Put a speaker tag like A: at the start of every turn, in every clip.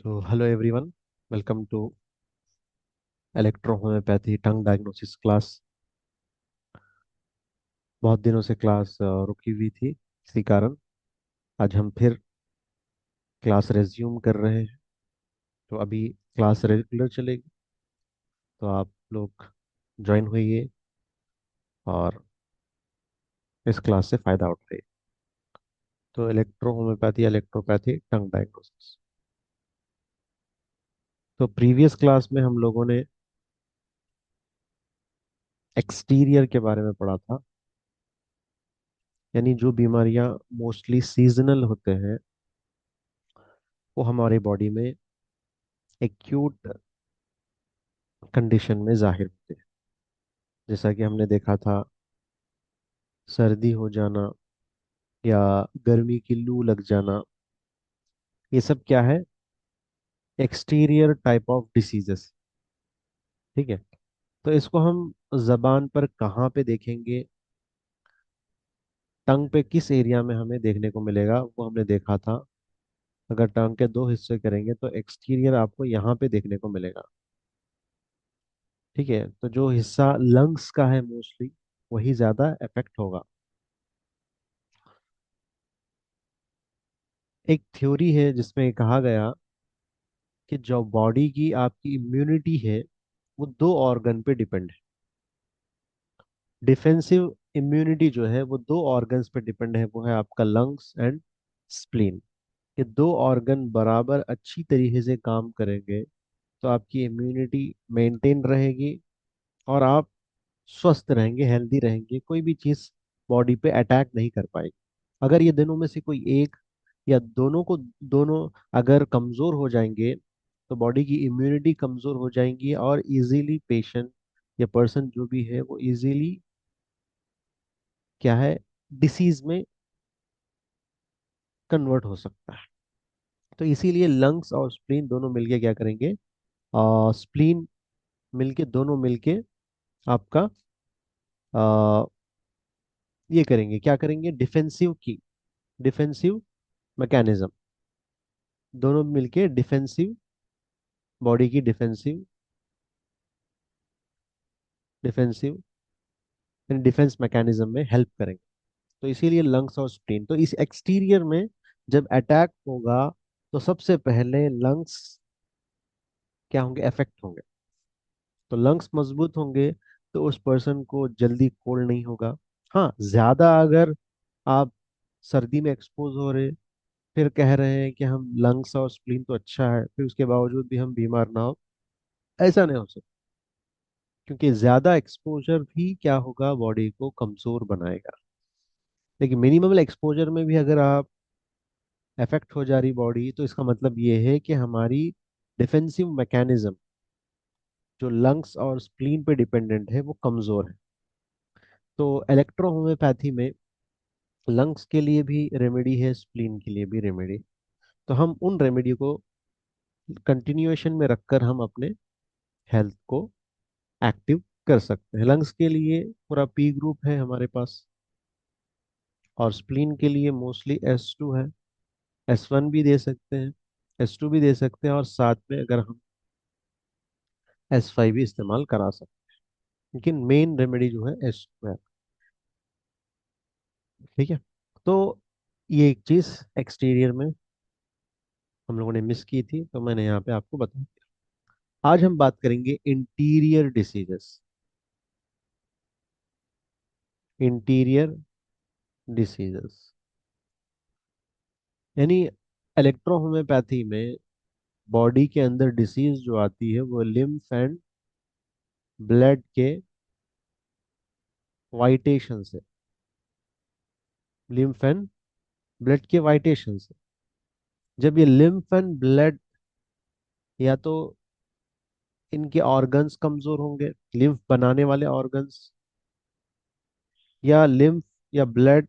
A: तो hello everyone, welcome to electro homeopathy tongue diagnosis class. बहुत दिनों से क्लास रुकी हुई थी, इसी कारण आज हम फिर क्लास रेज्यूम कर रहे हैं। तो अभी क्लास रेगुलर चलेगी, तो आप लोग ज्वाइन होइए और इस क्लास से फ़ायदा उठाइए। तो इलेक्ट्रो होम्योपैथी इलेक्ट्रोपैथी टंग डायग्नोसिस। तो प्रीवियस क्लास में हम लोगों ने एक्सटीरियर के बारे में पढ़ा था, यानी जो बीमारियां मोस्टली सीजनल होते हैं वो हमारी बॉडी में एक्यूट कंडीशन में जाहिर होते हैं। जैसा कि हमने देखा था, सर्दी हो जाना या गर्मी की लू लग जाना, ये सब क्या है? Exterior type of diseases. ठीक है। तो इसको हम जबान पर कहाँ पे देखेंगे, टंग पे किस एरिया में हमें देखने को मिलेगा, वो हमने देखा था। अगर टंग के दो हिस्से करेंगे तो एक्सटीरियर आपको यहाँ पे देखने को मिलेगा। ठीक है। तो जो हिस्सा लंग्स का है मोस्टली, वही ज्यादा इफेक्ट होगा। एक थ्योरी है जिसमें कहा गया कि जो बॉडी की आपकी इम्यूनिटी है वो दो ऑर्गन पे डिपेंड है। डिफेंसिव इम्यूनिटी जो है वो दो ऑर्गन्स पे डिपेंड है, वो है आपका लंग्स एंड स्प्लीन। ये दो ऑर्गन बराबर अच्छी तरीके से काम करेंगे तो आपकी इम्यूनिटी मेंटेन रहेगी और आप स्वस्थ रहेंगे, हेल्दी रहेंगे, कोई भी चीज बॉडी पे अटैक नहीं कर पाएगी। अगर ये दोनों में से कोई एक या दोनों अगर कमजोर हो जाएंगे तो बॉडी की इम्यूनिटी कमजोर हो जाएंगी और इजीली पेशेंट या पर्सन जो भी है वो इजीली क्या है, डिसीज में कन्वर्ट हो सकता है। तो इसीलिए लंग्स और स्प्लीन दोनों मिलके क्या करेंगे, स्प्लीन मिलके, दोनों मिलके आपका आ, ये करेंगे, क्या करेंगे, डिफेंसिव मैकेनिज्म। दोनों मिलके डिफेंसिव, बॉडी की डिफेंसिव डिफेंस मैकेनिज्म में हेल्प करेंगे। तो इसीलिए लंग्स और स्प्लीन, तो इस एक्सटीरियर में जब अटैक होगा तो सबसे पहले लंग्स क्या होंगे, अफेक्ट होंगे। तो लंग्स मजबूत होंगे तो उस पर्सन को जल्दी कोल्ड नहीं होगा। हाँ, ज्यादा अगर आप सर्दी में एक्सपोज हो रहे, फिर कह रहे हैं कि हम लंग्स और स्प्लीन तो अच्छा है, फिर उसके बावजूद भी हम बीमार ना हो, ऐसा नहीं हो सकता। क्योंकि ज्यादा एक्सपोजर भी क्या होगा, बॉडी को कमजोर बनाएगा। लेकिन मिनिमम एक्सपोजर में भी अगर आप अफेक्ट हो जा रही बॉडी, तो इसका मतलब ये है कि हमारी डिफेंसिव मैकेनिज्म जो लंग्स और स्प्लीन पे डिपेंडेंट है वो कमजोर है। तो इलेक्ट्रो होम्योपैथी में लंग्स के लिए भी रेमेडी है, स्प्लीन के लिए भी रेमेडी। तो हम उन रेमेडी को कंटिन्यूएशन में रखकर हम अपने हेल्थ को एक्टिव कर सकते हैं। लंग्स के लिए पूरा पी ग्रुप है हमारे पास, और स्प्लीन के लिए मोस्टली S2 है। S1 भी दे सकते हैं, S2 भी दे सकते हैं, और साथ में अगर हम S5 भी इस्तेमाल करा सकते हैं। लेकिन मेन रेमेडी जो है S2 है। ठीक है। तो ये एक चीज एक्सटीरियर में हम लोगों ने मिस की थी, तो मैंने यहाँ पे आपको बता दिया। आज हम बात करेंगे इंटीरियर डिसीजेस। इंटीरियर डिसीजेस यानी इलेक्ट्रो होम्योपैथी में बॉडी के अंदर डिसीज जो आती है वो लिम्फ एंड ब्लड के वाइटेशन से, लिम्फ एंड ब्लड के वाइटेशन से। जब ये लिम्फ एंड ब्लड, या तो इनके ऑर्गन्स कमजोर होंगे, लिम्फ बनाने वाले ऑर्गन्स, या लिम्फ या ब्लड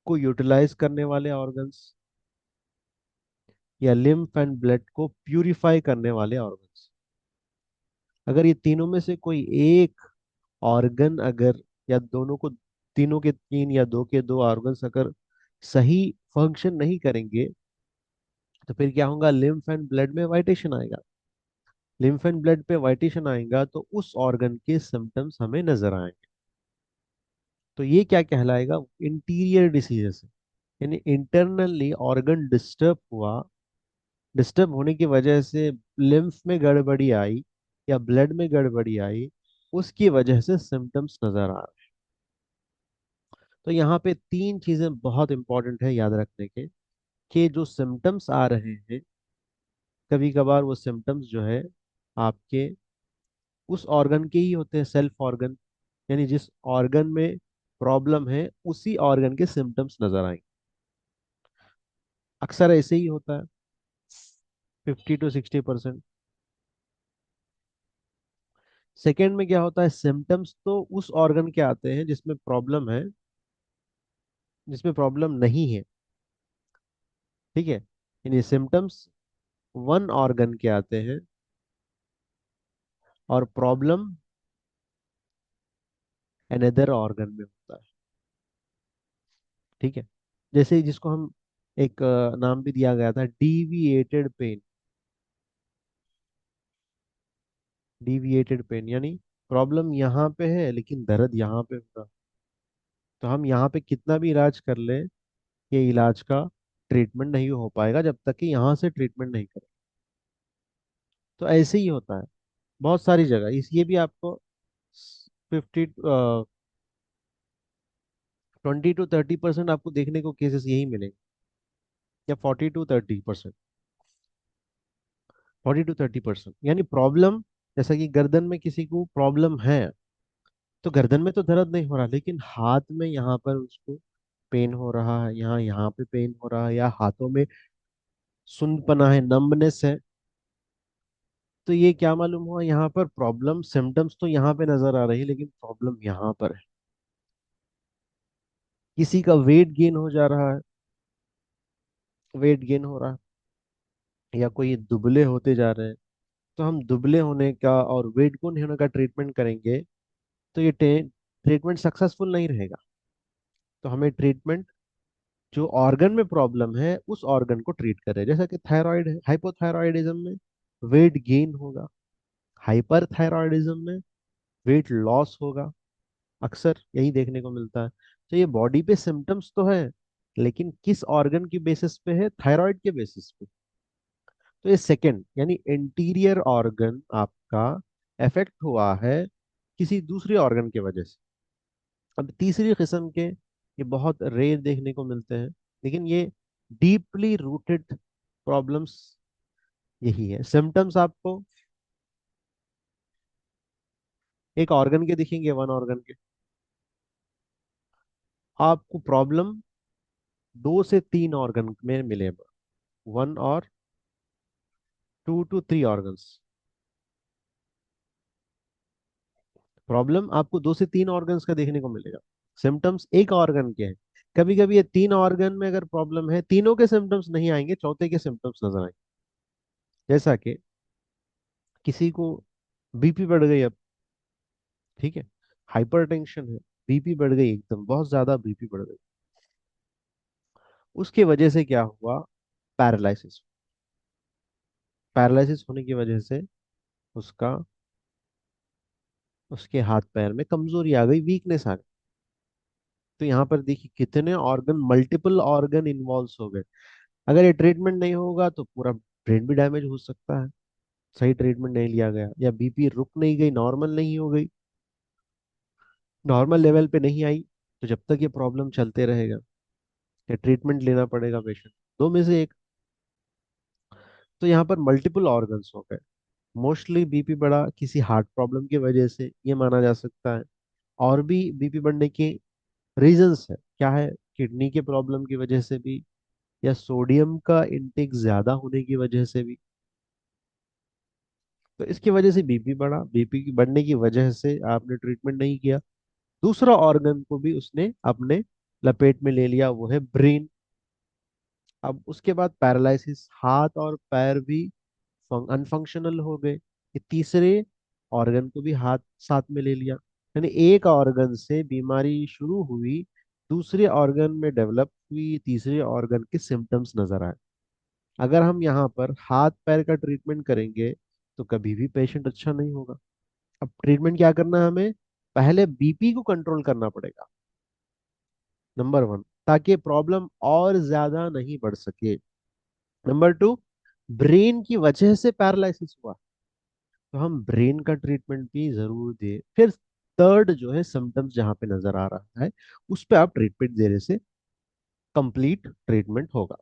A: को यूटिलाइज करने वाले ऑर्गन्स, या लिम्फ एंड ब्लड को प्यूरिफाई करने वाले ऑर्गन्स। अगर ये तीनों में से कोई एक ऑर्गन अगर, या दोनों को, तीनों के तीन या दो के दो ऑर्गन्स अगर सही फंक्शन नहीं करेंगे, तो फिर क्या होगा, लिम्फ एंड ब्लड में वाइटेशन आएगा। लिम्फ एंड ब्लड पे वाइटेशन आएगा तो उस ऑर्गन के सिम्टम्स हमें नजर आएंगे। तो ये क्या कहलाएगा, इंटीरियर डिसीजेस, यानी इंटरनली ऑर्गन डिस्टर्ब हुआ। डिस्टर्ब होने की वजह से लिम्फ में गड़बड़ी आई या ब्लड में गड़बड़ी आई, उसकी वजह से सिम्टम्स नजर आ रहे हैं। तो यहाँ पे तीन चीजें बहुत इंपॉर्टेंट है याद रखने के, कि जो सिम्टम्स आ रहे हैं, कभी कभार वो सिम्टम्स जो है आपके उस ऑर्गन के ही होते हैं, सेल्फ ऑर्गन, यानी जिस ऑर्गन में प्रॉब्लम है उसी ऑर्गन के सिम्टम्स नजर आएंगे। अक्सर ऐसे ही होता है, 50 to 60%। सेकेंड में क्या होता है, सिम्टम्स तो उस ऑर्गन के आते हैं जिसमें प्रॉब्लम है, जिसमें प्रॉब्लम नहीं है। ठीक है, यानी सिम्टम्स वन ऑर्गन के आते हैं और प्रॉब्लम अनदर ऑर्गन में होता है। ठीक है, जैसे जिसको हम एक नाम भी दिया गया था, डीविएटेड पेन। डीविएटेड पेन यानी प्रॉब्लम यहाँ पे है लेकिन दर्द यहाँ पे होगा। तो हम यहाँ पे कितना भी इलाज कर ले, ये इलाज का ट्रीटमेंट नहीं हो पाएगा जब तक कि यहाँ से ट्रीटमेंट नहीं करें। तो ऐसे ही होता है बहुत सारी जगह। इस ये भी आपको 20 to 30% आपको देखने को केसेस यही मिलेंगे, या 40 to 30%। 40 to 30% यानी प्रॉब्लम, जैसा कि गर्दन में किसी को प्रॉब्लम है, तो गर्दन में तो दर्द नहीं हो रहा लेकिन हाथ में यहाँ पर उसको पेन हो रहा है, यहाँ यहाँ पे पेन हो रहा है, या हाथों में सुंदपना है, नंबनेस है। तो ये क्या मालूम हुआ, यहाँ पर प्रॉब्लम सिम्टम्स तो यहाँ पे नजर आ रही है लेकिन प्रॉब्लम यहाँ पर है। किसी का वेट गेन हो जा रहा है, वेट गेन हो रहा है, या कोई दुबले होते जा रहे हैं, तो हम दुबले होने का और वेट गेन होने का ट्रीटमेंट करेंगे तो ये ट्रीटमेंट सक्सेसफुल नहीं रहेगा। तो हमें ट्रीटमेंट जो ऑर्गन में प्रॉब्लम है उस ऑर्गन को ट्रीट करें। जैसा कि थायराइड है, हाइपोथायराइडिज्म में वेट गेन होगा, हाइपर थायराइडिज्म में वेट लॉस होगा। अक्सर यही देखने को मिलता है। तो ये बॉडी पे सिम्टम्स तो है लेकिन किस ऑर्गन की बेसिस पे है, थायराइड के बेसिस पे। तो ये सेकंड यानी इंटीरियर ऑर्गन आपका अफेक्ट हुआ है किसी दूसरे ऑर्गन की वजह से। अब तीसरी किस्म के ये बहुत रेयर देखने को मिलते हैं, लेकिन ये डीपली रूटेड प्रॉब्लम्स यही है। सिम्टम्स आपको एक ऑर्गन के दिखेंगे, वन ऑर्गन के। आपको प्रॉब्लम 2 से 3 ऑर्गन में मिलेगा, 1 और 2 to 3 ऑर्गन्स। प्रॉब्लम आपको 2 से 3 ऑर्गन्स का देखने को मिलेगा, सिम्टम्स एक ऑर्गन के हैं। कभी कभी ये 3 ऑर्गन में अगर प्रॉब्लम है, तीनों के सिम्टम्स नहीं आएंगे, चौथे के सिम्टम्स नजर आएंगे। जैसा कि किसी को बीपी बढ़ गई अब, ठीक है, हाइपरटेंशन है, बीपी बढ़ गई, एकदम बहुत ज्यादा बीपी बढ़ गई, उसके वजह से क्या हुआ, पैरालिसिस। पैरालिसिस होने की वजह से उसका, उसके हाथ पैर में कमजोरी आ गई, वीकनेस आ गई। तो यहाँ पर देखिए कितने ऑर्गन, मल्टीपल ऑर्गन इन्वॉल्व हो गए। अगर ये ट्रीटमेंट नहीं होगा तो पूरा ब्रेन भी डैमेज हो सकता है, सही ट्रीटमेंट नहीं लिया गया, या बीपी रुक नहीं गई, नॉर्मल नहीं हो गई, नॉर्मल लेवल पे नहीं आई, तो जब तक ये प्रॉब्लम चलते रहेगा, या ट्रीटमेंट लेना पड़ेगा पेशेंट, दो में से एक। तो यहाँ पर मल्टीपल ऑर्गन्स हो गए। मोस्टली बीपी बढ़ा किसी हार्ट प्रॉब्लम की वजह से, ये माना जा सकता है। और भी बीपी बढ़ने के रीजंस है, क्या है, किडनी के प्रॉब्लम की वजह से भी, या सोडियम का इंटेक ज्यादा होने की वजह से भी। तो इसकी वजह से बीपी बढ़ा, बीपी की बढ़ने की वजह से आपने ट्रीटमेंट नहीं किया, दूसरा ऑर्गन को भी उसने अपने लपेट में ले लिया, वो है ब्रेन। अब उसके बाद पैरालिसिस, हाथ और पैर भी अनफंक्शनल हो गए, ये तीसरे ऑर्गन को भी हाथ साथ में ले लिया। यानी एक ऑर्गन से बीमारी शुरू हुई, दूसरे ऑर्गन में डेवलप हुई, तीसरे ऑर्गन के सिम्टम्स नजर आए। अगर हम यहाँ पर हाथ पैर का ट्रीटमेंट करेंगे तो कभी भी पेशेंट अच्छा नहीं होगा। अब ट्रीटमेंट क्या करना है हमें? पहले बीपी को कंट्रोल करना पड़ेगा, नंबर वन, ताकि प्रॉब्लम और ज्यादा नहीं बढ़ सके। नंबर टू, ब्रेन की वजह से पैरालिसिस हुआ तो हम ब्रेन का ट्रीटमेंट भी जरूर दें। फिर थर्ड जो है, सिम्टम्स जहाँ पे नजर आ रहा है उस पे आप ट्रीटमेंट देने से कंप्लीट ट्रीटमेंट होगा।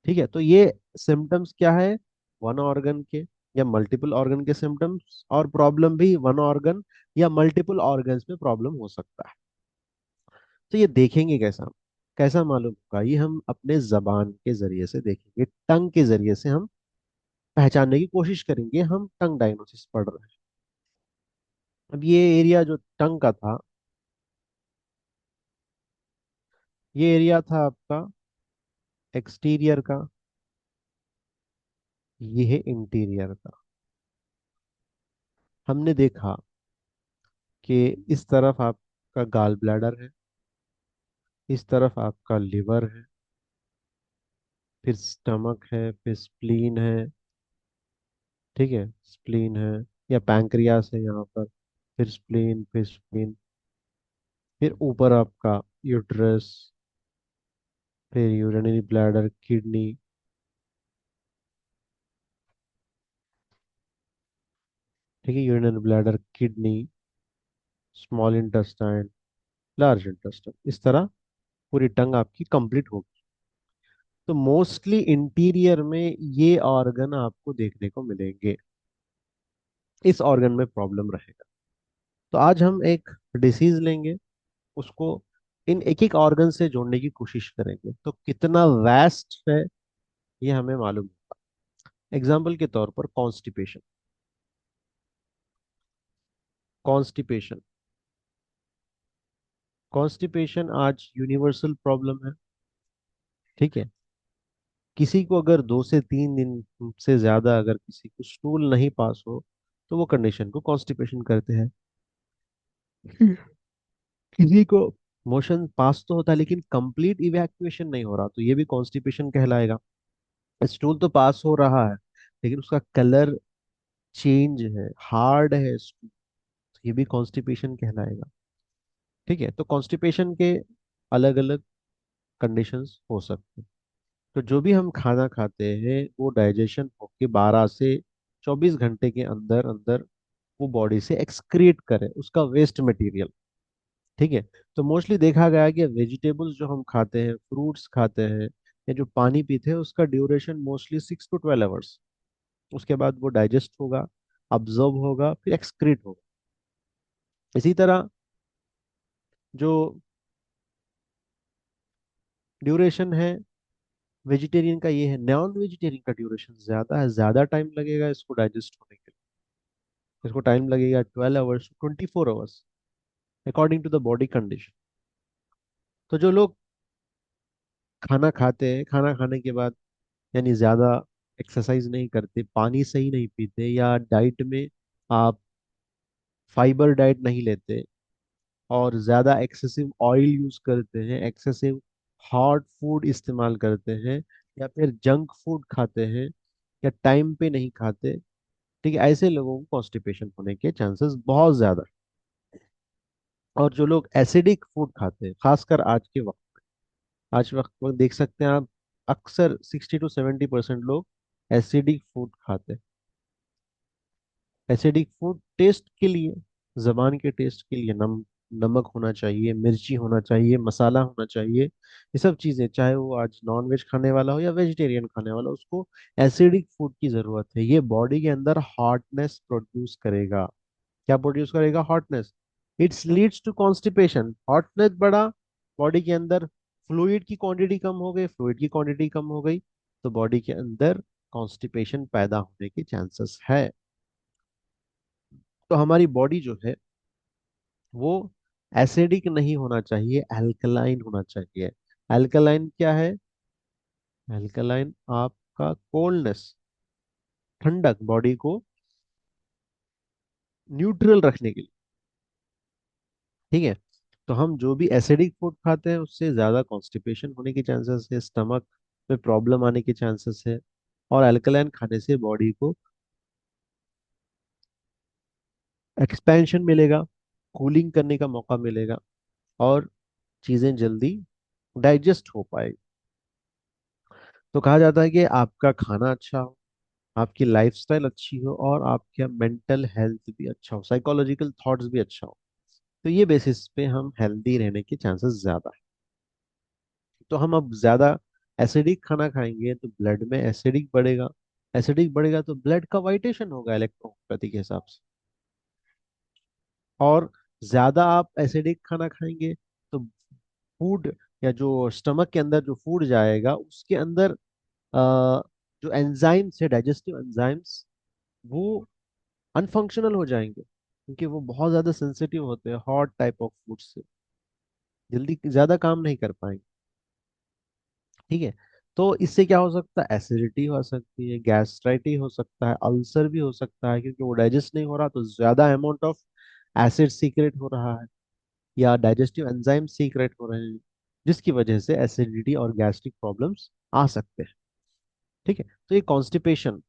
A: ठीक है, तो ये सिम्टम्स क्या है? वन ऑर्गन के या मल्टीपल ऑर्गन के सिम्टम्स, और प्रॉब्लम भी वन ऑर्गन या मल्टीपल ऑर्गन्स में प्रॉब्लम हो सकता है। तो ये देखेंगे कैसा? कैसा मालूम होगा? ये हम अपने जबान के जरिए से देखेंगे, टंग के जरिए से हम पहचानने की कोशिश करेंगे। हम टंग डायग्नोसिस पढ़ रहे हैं। अब ये एरिया जो टंग का था, ये एरिया था आपका एक्सटीरियर का, ये है इंटीरियर का। हमने देखा कि इस तरफ आपका गाल ब्लैडर है, इस तरफ आपका लिवर है, फिर स्टमक है, फिर स्प्लीन है। ठीक है, स्प्लीन है या पैंक्रियास है यहाँ पर, फिर स्प्लीन, फिर स्प्लीन, फिर ऊपर आपका यूट्रस, फिर यूरिनरी ब्लैडर, किडनी। ठीक है, urinary bladder, kidney, small intestine, large intestine, इस तरह पूरी टंग आपकी कंप्लीट होगी। तो मोस्टली इंटीरियर में ये ऑर्गन आपको देखने को मिलेंगे, इस ऑर्गन में प्रॉब्लम रहेगा। तो आज हम एक डिसीज लेंगे, उसको इन एक एक ऑर्गन से जोड़ने की कोशिश करेंगे, तो कितना वैस्ट है ये हमें मालूम होगा। एग्जाम्पल के तौर पर कॉन्स्टिपेशन। कॉन्स्टिपेशन कॉन्स्टिपेशन आज यूनिवर्सल प्रॉब्लम है। ठीक है, किसी को अगर 2 से 3 दिन से ज्यादा अगर किसी को स्टूल नहीं पास हो तो वो कंडीशन को कॉन्स्टिपेशन करते हैं। किसी को मोशन पास तो होता है लेकिन कंप्लीट इवैक्यूएशन नहीं हो रहा तो ये भी कॉन्स्टिपेशन कहलाएगा। स्टूल तो पास हो रहा है लेकिन उसका कलर चेंज है, हार्ड है stool, तो ये भी कॉन्स्टिपेशन कहलाएगा। ठीक है, तो कॉन्स्टिपेशन के अलग अलग कंडीशंस हो सकते हैं। तो जो भी हम खाना खाते हैं वो डाइजेशन होके 12 से 24 घंटे के अंदर अंदर वो बॉडी से एक्सक्रीट करे उसका वेस्ट मटेरियल। ठीक है, तो मोस्टली देखा गया है कि वेजिटेबल्स जो हम खाते हैं, फ्रूट्स खाते हैं, या जो पानी पीते हैं उसका ड्यूरेशन मोस्टली 6 to 12 आवर्स। उसके बाद वो डाइजेस्ट होगा, अब्जॉर्ब होगा, फिर एक्सक्रीट होगा। इसी तरह जो ड्यूरेशन है वेजिटेरियन का, ये है। नॉन वेजिटेरियन का ड्यूरेशन ज्यादा है, ज्यादा टाइम लगेगा इसको डाइजेस्ट होने के लिए। इसको टाइम लगेगा 12 hours 24 hours, according to the body condition. तो जो लोग खाना खाते हैं, खाना खाने के बाद यानी ज्यादा एक्सरसाइज नहीं करते, पानी सही नहीं पीते, या डाइट में आप फाइबर डाइट नहीं लेते, और ज्यादा एक्सेसिव ऑयल यूज करते हैं, एक्सेसिव हॉट फूड इस्तेमाल करते हैं, या फिर जंक फूड खाते हैं, या टाइम पे नहीं खाते, ठीक है, ऐसे लोगों को कॉन्स्टिपेशन होने के चांसेस बहुत ज्यादा हैं। और जो लोग एसिडिक फूड खाते हैं, खासकर आज वक्त में देख सकते हैं आप, अक्सर 60 to 70% लोग एसिडिक फूड खाते हैं। एसिडिक फूड टेस्ट के लिए, जबान के टेस्ट के लिए नमक होना चाहिए, मिर्ची होना चाहिए, मसाला होना चाहिए, ये सब चीजें, चाहे वो आज नॉन वेज खाने वाला हो या वेजिटेरियन खाने वाला हो, उसको एसिडिक फूड की जरूरत है। ये बॉडी के अंदर हॉटनेस प्रोड्यूस करेगा। क्या प्रोड्यूस करेगा? Hotness. Its leads to constipation. Hotness बढ़ा, बॉडी के अंदर फ्लूइड की क्वांटिटी कम हो गई, फ्लूइड की क्वांटिटी कम हो गई तो बॉडी के अंदर कॉन्स्टिपेशन पैदा होने के चांसेस है। तो हमारी बॉडी जो है वो एसिडिक नहीं होना चाहिए, अल्कलाइन होना चाहिए। अल्कलाइन क्या है? अल्कलाइन आपका कोल्डनेस, ठंडक, बॉडी को न्यूट्रल रखने के लिए। ठीक है, तो हम जो भी एसिडिक फूड खाते हैं उससे ज्यादा कॉन्स्टिपेशन होने की चांसेस है। स्टमक में प्रॉब्लम आने के चांसेस है। और अल्कलाइन खाने से बॉडी को एक्सपेंशन मिलेगा, कूलिंग करने का मौका मिलेगा, और चीज़ें जल्दी डाइजेस्ट हो पाएगी। तो कहा जाता है कि आपका खाना अच्छा हो, आपकी लाइफस्टाइल अच्छी हो, और आपका मेंटल हेल्थ भी अच्छा हो, साइकोलॉजिकल थॉट्स भी अच्छा हो। तो ये बेसिस पे हम हेल्दी रहने के चांसेस ज्यादा है। तो हम अब ज्यादा एसिडिक खाना खाएंगे तो ब्लड में एसिडिक बढ़ेगा, एसिडिक बढ़ेगा तो ब्लड का वाइटेशन होगा इलेक्ट्रोपैथी के हिसाब से। और ज्यादा आप एसिडिक खाना खाएंगे तो फूड, या जो स्टमक के अंदर जो फूड जाएगा उसके अंदर जो एंजाइम्स है, डाइजेस्टिव एंजाइम्स, वो अनफंक्शनल हो जाएंगे, क्योंकि वो बहुत ज्यादा सेंसिटिव होते हैं हॉट टाइप ऑफ फूड से, जल्दी ज्यादा काम नहीं कर पाएंगे। ठीक है। तो इससे क्या हो सकता है, एसिडिटी हो सकती है, गैस्ट्राइटी हो सकता है, अल्सर भी हो सकता है, क्योंकि वो डाइजेस्ट नहीं हो रहा तो ज्यादा अमाउंट ऑफ एसिड सीक्रेट हो रहा है, या डाइजेस्टिव एंजाइम सीक्रेट हो रहे हैं, जिसकी वजह से एसिडिटी और गैस्ट्रिक प्रॉब्लम्स आ सकते हैं। ठीक है। तो ये कॉन्स्टिपेशन,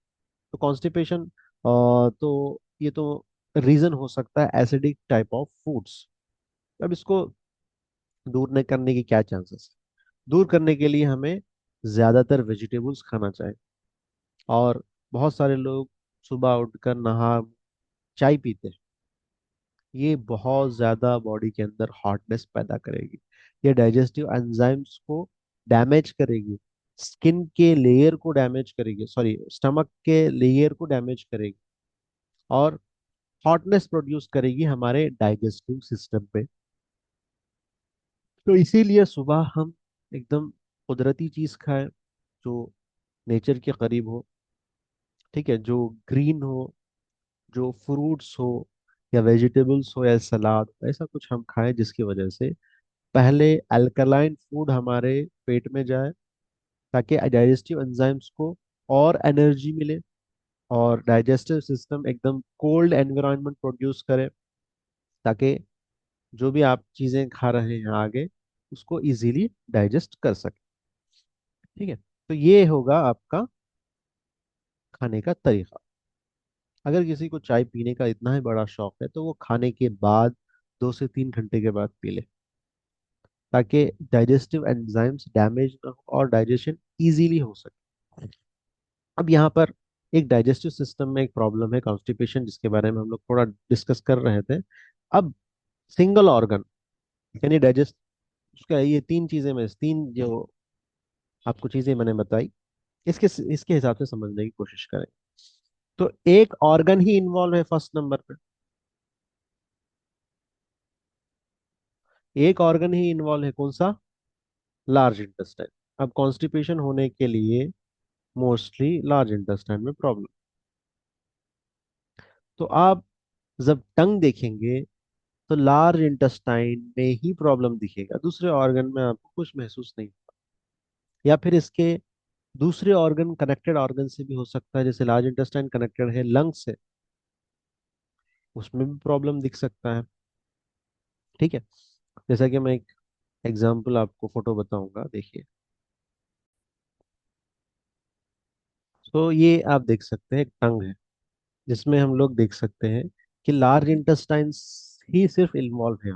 A: तो कॉन्स्टिपेशन तो ये तो रीजन हो सकता है एसिडिक टाइप ऑफ फूड्स। अब इसको दूर न करने की क्या चांसेस है? दूर करने के लिए हमें ज्यादातर वेजिटेबल्स खाना चाहिए। और बहुत सारे लोग सुबह उठकर नहा चाय पीते हैं, ये बहुत ज्यादा बॉडी के अंदर हॉटनेस पैदा करेगी, ये डाइजेस्टिव एंजाइम्स को डैमेज करेगी, स्किन के लेयर को डैमेज करेगी, सॉरी स्टमक के लेयर को डैमेज करेगी, और हॉटनेस प्रोड्यूस करेगी हमारे डाइजेस्टिव सिस्टम पे। तो इसीलिए सुबह हम एकदम कुदरती चीज खाएं, जो नेचर के करीब हो, ठीक है, जो ग्रीन हो, जो फ्रूट्स हो, या वेजिटेबल्स हो, या सलाद, ऐसा कुछ हम खाएं जिसकी वजह से पहले अल्कलाइन फूड हमारे पेट में जाए, ताकि डाइजेस्टिव एंजाइम्स को और एनर्जी मिले, और डाइजेस्टिव सिस्टम एकदम कोल्ड एनवायरनमेंट प्रोड्यूस करे, ताकि जो भी आप चीजें खा रहे हैं आगे उसको इजीली डाइजेस्ट कर सके। ठीक है। तो ये होगा आपका खाने का तरीका। अगर किसी को चाय पीने का इतना ही बड़ा शौक है तो वो खाने के बाद 2 से 3 घंटे के बाद पी ले, ताकि डाइजेस्टिव एंजाइम्स डैमेज ना हो और डाइजेशन इजीली हो सके। अब यहाँ पर एक डाइजेस्टिव सिस्टम में एक प्रॉब्लम है, कॉन्स्टिपेशन, जिसके बारे में हम लोग थोड़ा डिस्कस कर रहे थे। अब सिंगल ऑर्गन यानी डाइजेस्ट, उसका ये तीन चीजें, में तीन जो आपको चीजें मैंने बताई, इसके इसके हिसाब से समझने की कोशिश करें। तो एक ऑर्गन ही इन्वॉल्व है फर्स्ट नंबर पे, एक ऑर्गन ही इन्वॉल्व है, कौन सा? Large intestine. अब कॉन्स्टिपेशन होने के लिए मोस्टली लार्ज इंटेस्टाइन में प्रॉब्लम। तो आप जब टंग देखेंगे तो लार्ज इंटेस्टाइन में ही प्रॉब्लम दिखेगा, दूसरे ऑर्गन में आपको कुछ महसूस नहीं। या फिर इसके दूसरे ऑर्गन, कनेक्टेड ऑर्गन से भी हो सकता है, जैसे लार्ज इंटेस्टाइन कनेक्टेड है लंग से, उसमें भी प्रॉब्लम दिख सकता है। ठीक है। जैसा कि मैं एक एग्जांपल आपको फोटो बताऊंगा, देखिए। तो ये आप देख सकते हैं एक टंग है, जिसमें हम लोग देख सकते हैं कि लार्ज इंटेस्टाइन ही सिर्फ इन्वॉल्व है।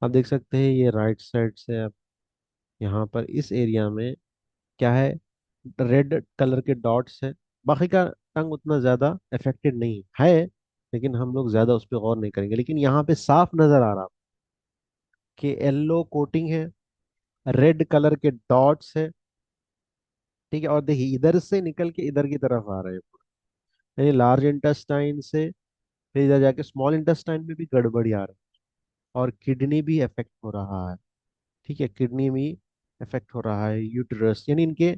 A: आप देख सकते हैं ये राइट साइड से, आप यहाँ पर इस एरिया में क्या है, रेड कलर के डॉट्स है। बाकी का टंग उतना ज्यादा अफेक्टेड नहीं है, लेकिन हम लोग ज्यादा उस पर गौर नहीं करेंगे। लेकिन यहाँ पे साफ नजर आ रहा कि येलो कोटिंग है, रेड कलर के डॉट्स है। ठीक है। और देखिए इधर से निकल के इधर की तरफ आ रहे हैं, यानी लार्ज इंटेस्टाइन से फिर इधर जाके स्मॉल इंटेस्टाइन में भी गड़बड़ी आ रही है, और किडनी भी इफेक्ट हो रहा है। ठीक है, किडनी भी इफेक्ट हो रहा है, यूटरस, यानी इनके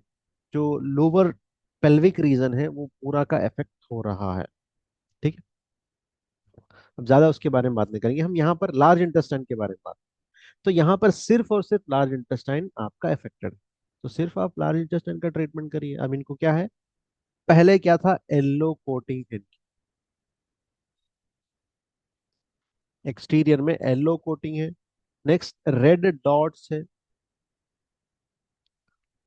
A: जो लोअर पेल्विक रीजन है वो पूरा का इफेक्ट हो रहा है। ठीक है। अब ज्यादा उसके बारे में बात नहीं करेंगे, हम यहाँ पर लार्ज इंटेस्टाइन के बारे में बात। तो यहाँ पर सिर्फ और सिर्फ लार्ज इंटेस्टाइन आपका इफेक्टेड है, तो सिर्फ आप लार्ज इंटेस्टाइन का ट्रीटमेंट करिए। अब इनको क्या है, पहले क्या था, येलो कोटिंग है, एक्सटीरियर में येलो कोटिंग है, नेक्स्ट रेड डॉट्स है,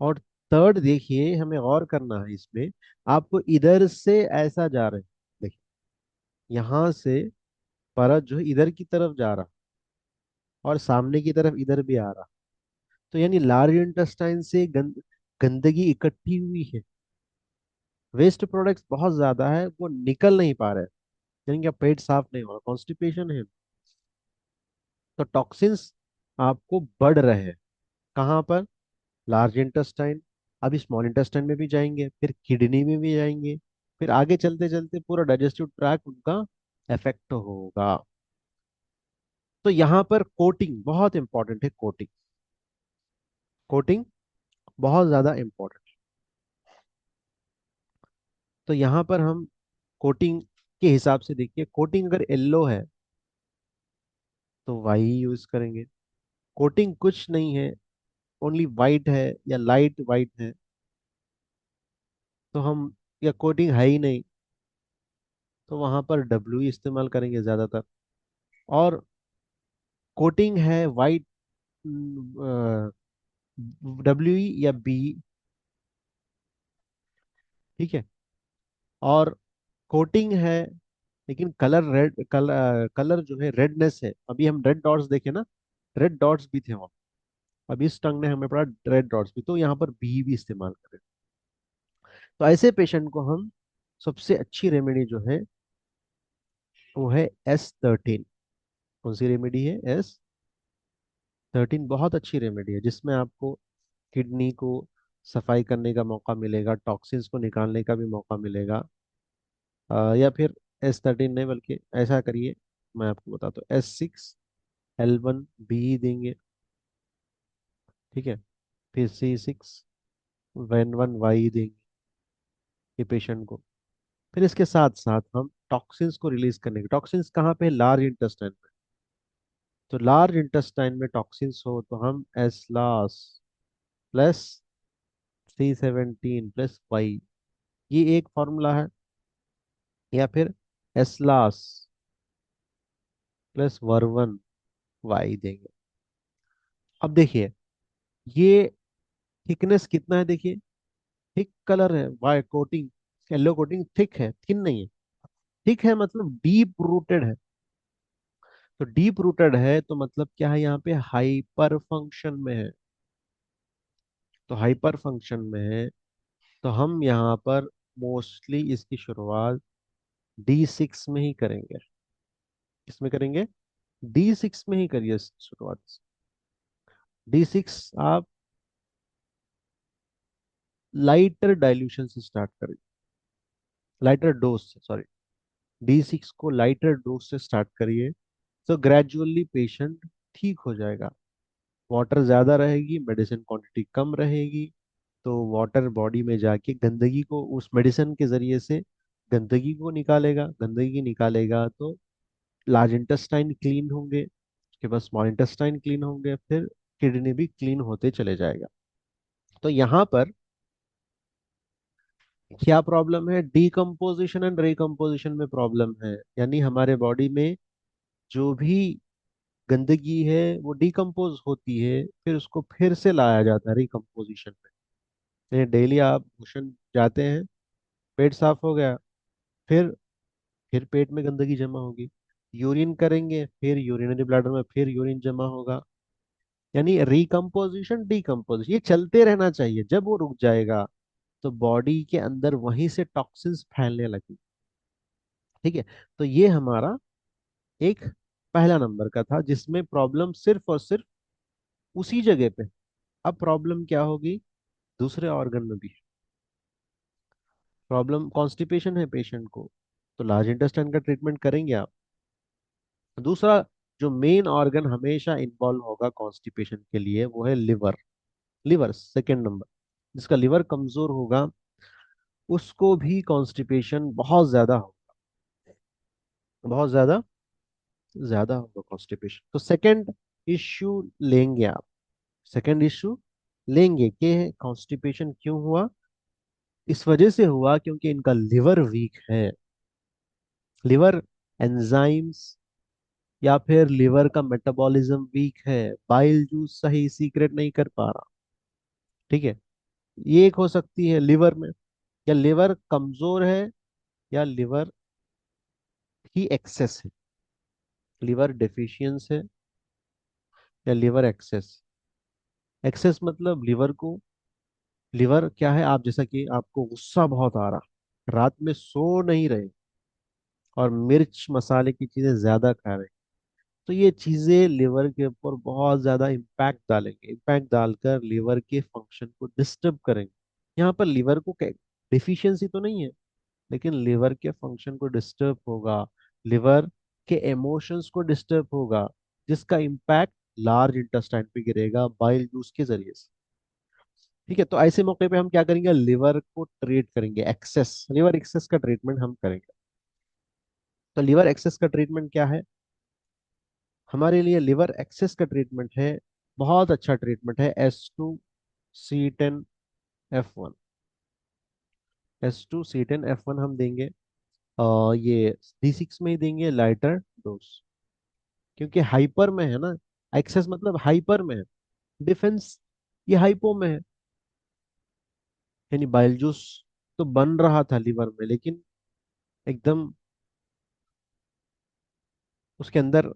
A: और थर्ड देखिए, हमें और करना है इसमें। आपको इधर से ऐसा जा रहे हैं, देखिए यहाँ से परत जो है इधर की तरफ जा रहा, और सामने की तरफ इधर भी आ रहा। तो यानी लार्ज इंटेस्टाइन से गंदगी इकट्ठी हुई है, वेस्ट प्रोडक्ट्स बहुत ज्यादा है, वो निकल नहीं पा रहे, यानी कि पेट साफ नहीं हो रहा, कॉन्स्टिपेशन है। तो टॉक्सिन्स आपको बढ़ रहे हैं, कहाँ पर? लार्ज इंटेस्टाइन, अभी स्मॉल इंटेस्टाइन में भी जाएंगे, फिर किडनी में भी जाएंगे, फिर आगे चलते चलते पूरा डाइजेस्टिव ट्रैक उनका इफेक्ट होगा। तो यहाँ पर कोटिंग बहुत इंपॉर्टेंट है, कोटिंग, कोटिंग बहुत ज्यादा इंपॉर्टेंट। तो यहाँ पर हम कोटिंग के हिसाब से देखिए, कोटिंग अगर येलो है तो वाई यूज करेंगे। कोटिंग कुछ नहीं है, ओनली वाइट है या लाइट वाइट है, तो हम, या कोटिंग है ही नहीं, तो वहां पर डब्ल्यू इस्तेमाल करेंगे ज्यादातर। और कोटिंग है वाइट, डब्ल्यू या बी, ठीक है। और कोटिंग है, लेकिन कलर रेड, कलर जो है रेडनेस है, अभी हम रेड डॉट्स देखे ना, रेड डॉट्स भी थे वहाँ, अभी इस टंग ने हमें पड़ा रेड डॉट्स भी, तो यहाँ पर बी भी इस्तेमाल करें। तो ऐसे पेशेंट को हम, सबसे अच्छी रेमेडी जो है वो है S13। कौन सी रेमेडी है? S13 बहुत अच्छी रेमेडी है, जिसमें आपको किडनी को सफाई करने का मौका मिलेगा, टॉक्सिन्स को निकालने का भी मौका मिलेगा। या फिर S13 नहीं, बल्कि ऐसा करिए, मैं आपको बताता हूँ, S6L1B देंगे, ठीक है। फिर C6N1Y देंगे ये पेशेंट को। फिर इसके साथ साथ हम टॉक्सिन्स को रिलीज करने के, टॉक्सिन्स कहाँ पे? लार्ज इंटेस्टाइन में। तो लार्ज इंटेस्टाइन में टॉक्सिन्स हो तो हम एसलास प्लस C17 प्लस वाई, ये एक फॉर्मूला है। या फिर एसलास प्लस वर्वन वाई देंगे। अब देखिए, ये थिकनेस कितना है, देखिए, थिक कलर है, why coating, yellow coating thick है, थिन नहीं है। थिक है मतलब डीप रूटेड है। तो डीप रूटेड है तो मतलब क्या है, यहाँ पे हाइपर फंक्शन में है। तो हाइपर फंक्शन में है, तो हम यहाँ पर मोस्टली इसकी शुरुआत D6 में ही करेंगे। किसमें करेंगे? D6 में ही करिए शुरुआत। D6 आप लाइटर डाइल्यूशन से स्टार्ट करें, लाइटर डोज से, सॉरी, D6 को लाइटर डोज से स्टार्ट करिए। तो ग्रेजुअली पेशेंट ठीक हो जाएगा। वाटर ज़्यादा रहेगी, मेडिसिन क्वांटिटी कम रहेगी, तो वाटर बॉडी में जाके गंदगी को उस मेडिसिन के जरिए से गंदगी को निकालेगा, गंदगी निकालेगा तो लार्ज इंटेस्टाइन क्लीन होंगे, उसके बाद स्मॉल इंटेस्टाइन क्लीन होंगे, फिर किडनी भी क्लीन होते चले जाएगा। तो यहाँ पर क्या प्रॉब्लम है? डीकम्पोजिशन एंड रिकम्पोजिशन में प्रॉब्लम है, यानी हमारे बॉडी में जो भी गंदगी है वो डिकम्पोज होती है, फिर उसको फिर से लाया जाता है रिकम्पोजिशन में। डेली आप मोशन जाते हैं, पेट साफ हो गया, फिर फिर पेट में गंदगी जमा होगी, यूरिन करेंगे, फिर यूरिनरी ब्लैडर में फिर यूरिन जमा होगा, यानी रिकम्पोजिशन डिकम्पोजिशन ये चलते रहना चाहिए। जब वो रुक जाएगा तो बॉडी के अंदर वहीं से टॉक्सिन्स फैलने लगी, ठीक है। तो ये हमारा एक पहला नंबर का था, जिसमें प्रॉब्लम सिर्फ और सिर्फ उसी जगह पे। अब प्रॉब्लम क्या होगी? दूसरे ऑर्गन में भी प्रॉब्लम, कॉन्स्टिपेशन है पेशेंट को, तो लार्ज इंटेस्टाइन का ट्रीटमेंट करेंगे आप। दूसरा जो मेन ऑर्गन हमेशा इन्वॉल्व होगा कॉन्स्टिपेशन के लिए वो है लिवर। लिवर सेकेंड नंबर, जिसका लिवर कमजोर होगा उसको भी कॉन्स्टिपेशन बहुत ज्यादा होगा, बहुत ज्यादा ज्यादा होगा कॉन्स्टिपेशन। तो सेकेंड इश्यू लेंगे आप, सेकेंड इश्यू लेंगे कि कॉन्स्टिपेशन क्यों हुआ। इस वजह से हुआ क्योंकि इनका लिवर वीक है, लिवर एंजाइम्स या फिर लिवर का मेटाबॉलिज्म वीक है, बाइल जूस सही सीक्रेट नहीं कर पा रहा, ठीक है। ये एक हो सकती है लिवर में, या लिवर कमजोर है, या लिवर ही एक्सेस है, लिवर डेफिशिएंस है, या लिवर एक्सेस। एक्सेस मतलब लिवर को, लिवर क्या है, आप जैसा कि आपको गुस्सा बहुत आ रहा, रात में सो नहीं रहे, और मिर्च मसाले की चीजें ज्यादा खा रहे, तो ये चीजें लिवर के ऊपर बहुत ज्यादा इम्पैक्ट डालेंगे, इम्पैक्ट डालकर लिवर के फंक्शन को डिस्टर्ब करेंगे। यहाँ पर लिवर को डिफिशियंसी तो नहीं है, लेकिन लिवर के फंक्शन को डिस्टर्ब होगा, लिवर के इमोशंस को डिस्टर्ब होगा, जिसका इम्पैक्ट लार्ज इंटेस्टाइन पे गिरेगा बाइल जूस के जरिए से। ठीक है, तो ऐसे मौके पे हम क्या करेंगे, लिवर को ट्रीट करेंगे, एक्सेस, लिवर एक्सेस का ट्रीटमेंट हम करेंगे। तो लिवर एक्सेस का ट्रीटमेंट क्या है हमारे लिए? लिवर एक्सेस का ट्रीटमेंट है, बहुत अच्छा ट्रीटमेंट है, S2C10F1। S2C10F1 हम देंगे, ये D6 में ही देंगे, लाइटर डोज, क्योंकि हाइपर में है ना, एक्सेस मतलब हाइपर में है, डिफेंस ये हाइपो में है। यानी बाइल जूस तो बन रहा था लीवर में, लेकिन एकदम उसके अंदर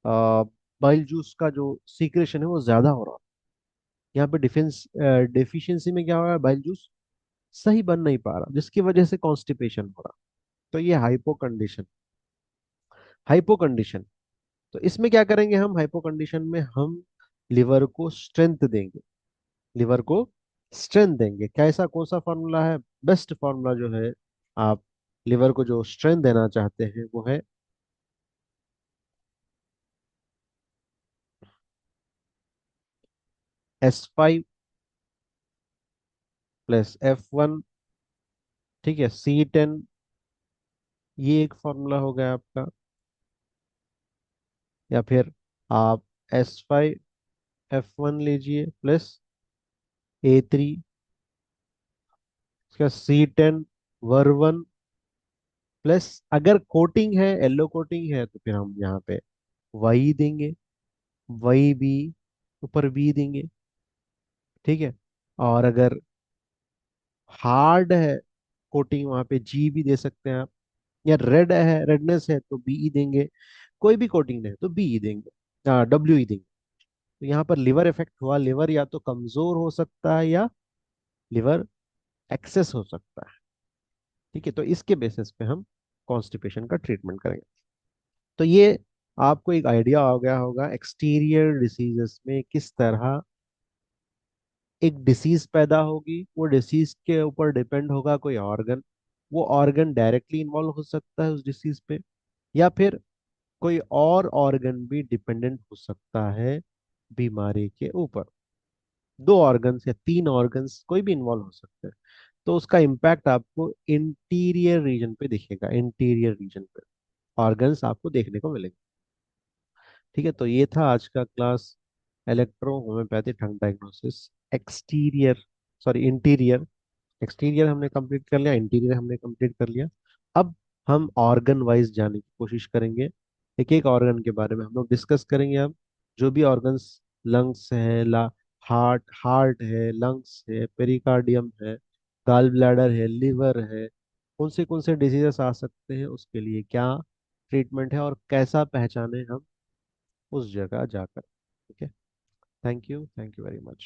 A: बाइल जूस का जो सीक्रेशन है वो ज्यादा हो रहा। यहाँ पे डिफेंस डेफिशिएंसी में क्या हो रहा है, बाइल जूस सही बन नहीं पा रहा, जिसकी वजह से कॉन्स्टिपेशन हो रहा। तो ये हाइपो कंडीशन, हाइपो कंडीशन। तो इसमें क्या करेंगे हम, हाइपो कंडीशन में हम लिवर को स्ट्रेंथ देंगे, लिवर को स्ट्रेंथ देंगे। कैसा, कौन सा फॉर्मूला है, बेस्ट फॉर्मूला जो है, आप लिवर को जो स्ट्रेंथ देना चाहते हैं वो है S5 +F1। ठीक है, C10, ये एक फॉर्मूला हो गया आपका। या फिर आप S5F1 लीजिए +A3, इसका C10 वर्वन, प्लस अगर कोटिंग है, येलो कोटिंग है, तो फिर हम यहाँ पे वाई देंगे, वाई बी, ऊपर बी देंगे। ठीक है, और अगर हार्ड है कोटिंग, वहां पे जी भी दे सकते हैं आप, या रेड है, रेडनेस है, तो बी ई देंगे। कोई भी कोटिंग है तो बी ई देंगे, डब्ल्यू ई देंगे। तो यहाँ पर लिवर इफेक्ट हुआ, लिवर या तो कमजोर हो सकता है, या लिवर एक्सेस हो सकता है। ठीक है, तो इसके बेसिस पे हम कॉन्स्टिपेशन का ट्रीटमेंट करेंगे। तो ये आपको एक आइडिया हो गया होगा एक्सटीरियर डिसीजेस में किस तरह एक डिसीज पैदा होगी, वो डिसीज के ऊपर डिपेंड होगा कोई ऑर्गन, वो ऑर्गन डायरेक्टली इन्वॉल्व हो सकता है उस डिसीज पे, या फिर कोई और ऑर्गन भी डिपेंडेंट हो सकता है बीमारी के ऊपर। दो ऑर्गन्स या तीन ऑर्गन्स कोई भी इन्वॉल्व हो सकते हैं, तो उसका इम्पैक्ट आपको इंटीरियर रीजन पे दिखेगा, इंटीरियर रीजन पे ऑर्गन्स आपको देखने को मिलेंगे। ठीक है, तो ये था आज का class, electro homeopathy tongue diagnosis, exterior, sorry interior. Exterior हमने कंप्लीट कर लिया, इंटीरियर हमने कंप्लीट कर लिया। अब हम ऑर्गन वाइज जाने की कोशिश करेंगे, एक एक ऑर्गन के बारे में हम लोग डिस्कस करेंगे। अब जो भी ऑर्गन्स, लंग्स है, ला हार्ट, हार्ट है, लंग्स है, पेरिकार्डियम है, गाल ब्लैडर है, लिवर है, कौन से डिजीजेस आ सकते हैं, उसके लिए क्या ट्रीटमेंट है, और कैसा पहचाने हम उस जगह जाकर। ठीक है, थैंक यू वेरी मच।